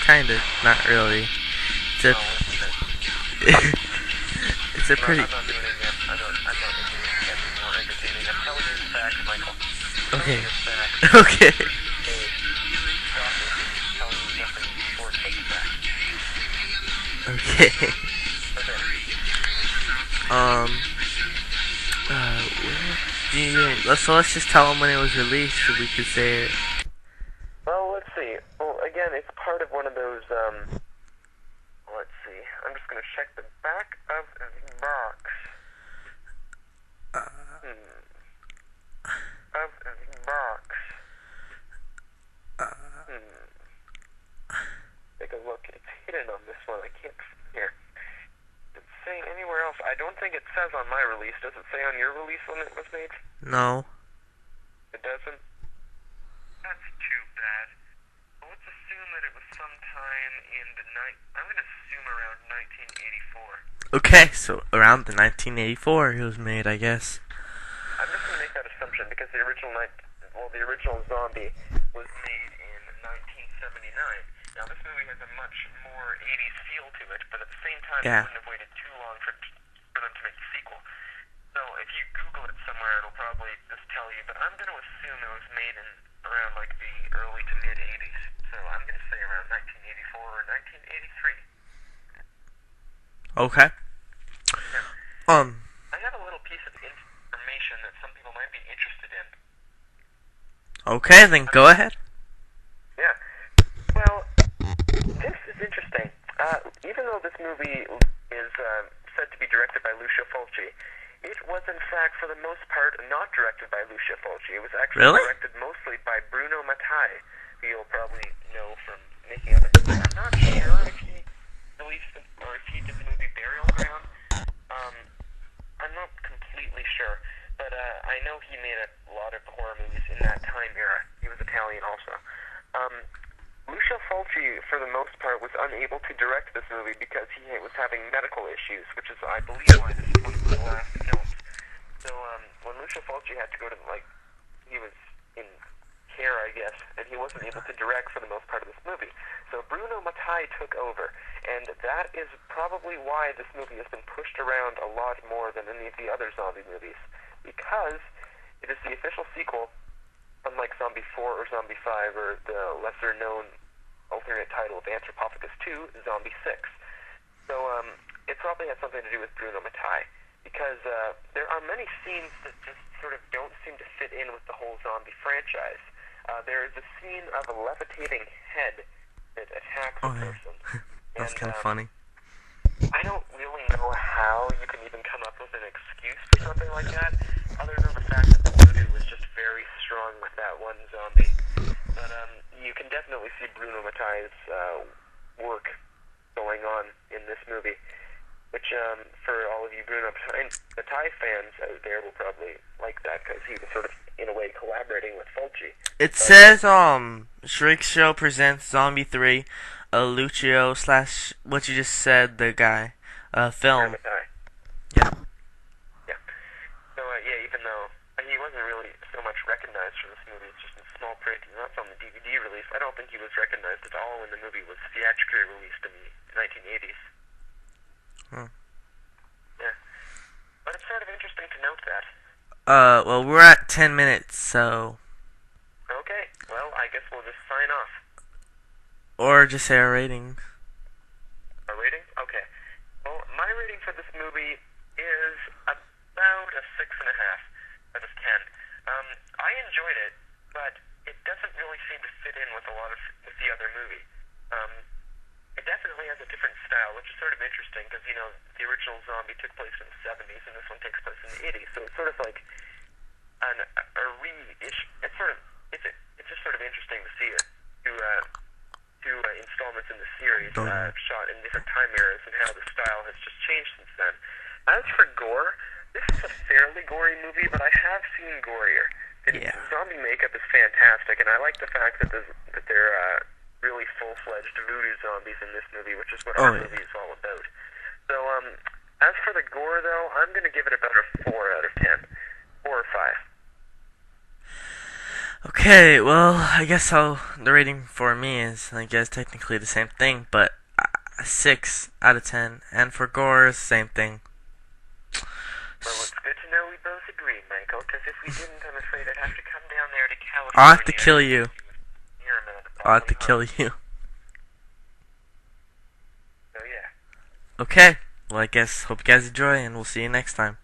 Kinda, not really. It's a, it's a pretty. I'm not doing it again. I'm not making it any more entertaining. I'm telling you the facts, Michael. Okay. Okay. Okay. Stop telling you nothing short but the facts. Okay. Okay. Let's just tell them when it was released so we could say it. Well, let's see. Well, again, it's part of one of those, let's see. I'm just gonna check the back of the box. Of the box. Take a look. It's hidden on this one. I can't here. Does it say anywhere else? I don't think it says on my release. Does it say on your release when it was made? No. It doesn't? That's too bad. Well, let's assume that it was sometime in the night. I'm gonna assume around 1984. Okay, so around the 1984 it was made, I guess. I'm just gonna make that assumption because the original Zombie was made in 1979. Now this movie has a much more 80s feel to it, but at the same time, Yeah. They wouldn't have waited too long for them to make the sequel. So if you Google it somewhere, it'll probably just tell you. But I'm gonna assume it was made in around like the early to mid 80s. So I'm gonna say around 1984 or 1983. Okay. Yeah. I have a little piece of information that some people might be interested in. Okay, then go ahead. Yeah. Well, this is interesting. Even though this movie is said to be directed by Lucio Fulci, it was in fact, for the most part, not directed by Lucio Fulci. It was actually directed mostly by Bruno Mattei, who you'll probably know from making other movies. I'm not sure if he released or if he did the movie Burial Ground. I'm not completely sure, but I know he made a lot of horror movies in that time era. He was Italian also. Lucio Fulci, for the most part, was unable to direct this movie because he was having medical issues, which is, I believe, why this is one of the last films. So, when Lucio Fulci had to go to, he was in care, I guess, and he wasn't able to direct for the most part of this movie. So Bruno Mattei took over, and that is probably why this movie has been pushed around a lot more than any of the other zombie movies, because it is the official sequel, unlike Zombie 4 or Zombie 5 or the lesser-known alternate title of Anthropophagus 2, Zombie 6. So it probably has something to do with Bruno Mattei, because there are many scenes that just sort of don't seem to fit in with the whole zombie franchise. There is a scene of a levitating head that attacks a person. That's kind of funny. I don't really know how you can even come up with an excuse for something like that, other than the fact that the voodoo was just very strong with that one zombie. But you can definitely see Bruno Mattei's work going on in this movie, which for all of you Bruno Mattei fans out there will probably like that, because he was sort of, in a way, collaborating with Fulci. It says, Shriek Show presents Zombie 3, a Lucio / what you just said, the guy, film. Yeah. Yeah. So, yeah, even though he wasn't really so much recognized for this movie, it's just in small print, and that's on the DVD release. I don't think he was recognized at all when the movie was theatrically released in the 1980s. Yeah. But it's sort of interesting to note that. Well, we're at 10 minutes, so... Okay, well, I guess we'll just sign off. Or just say our rating. Our rating? Okay. Well, my rating for this movie is about a 6.5 out of 10. I enjoyed it, but it doesn't really seem to fit in with with the other movie. It definitely has a different style, which is sort of interesting, because, the original Zombie took place in the 70s, and this one takes place in the 80s, so it's sort of like a re-ish. It's just sort of interesting to see two installments in the series shot in different time eras, and how the style has just changed since then. As for gore, this is a fairly gory movie, but I have seen gorier. Yeah. Zombie makeup is fantastic, and I like the fact that they're really full-fledged voodoo zombies in this movie, which is what our movie is all about. So, as for the gore, though, I'm going to give it about a 4 out of 10. 4 or 5. Okay, well, I guess the rating for me is, I guess, technically the same thing, but 6 out of 10. And for gore, same thing. Well, it's good to know we both agree, Michael, because if we didn't, I'm afraid I'd have to come down there to I'll have to California kill you. experiment at the I'll have to bodily kill harm. you. So yeah. Okay, well, I guess, hope you guys enjoy, and we'll see you next time.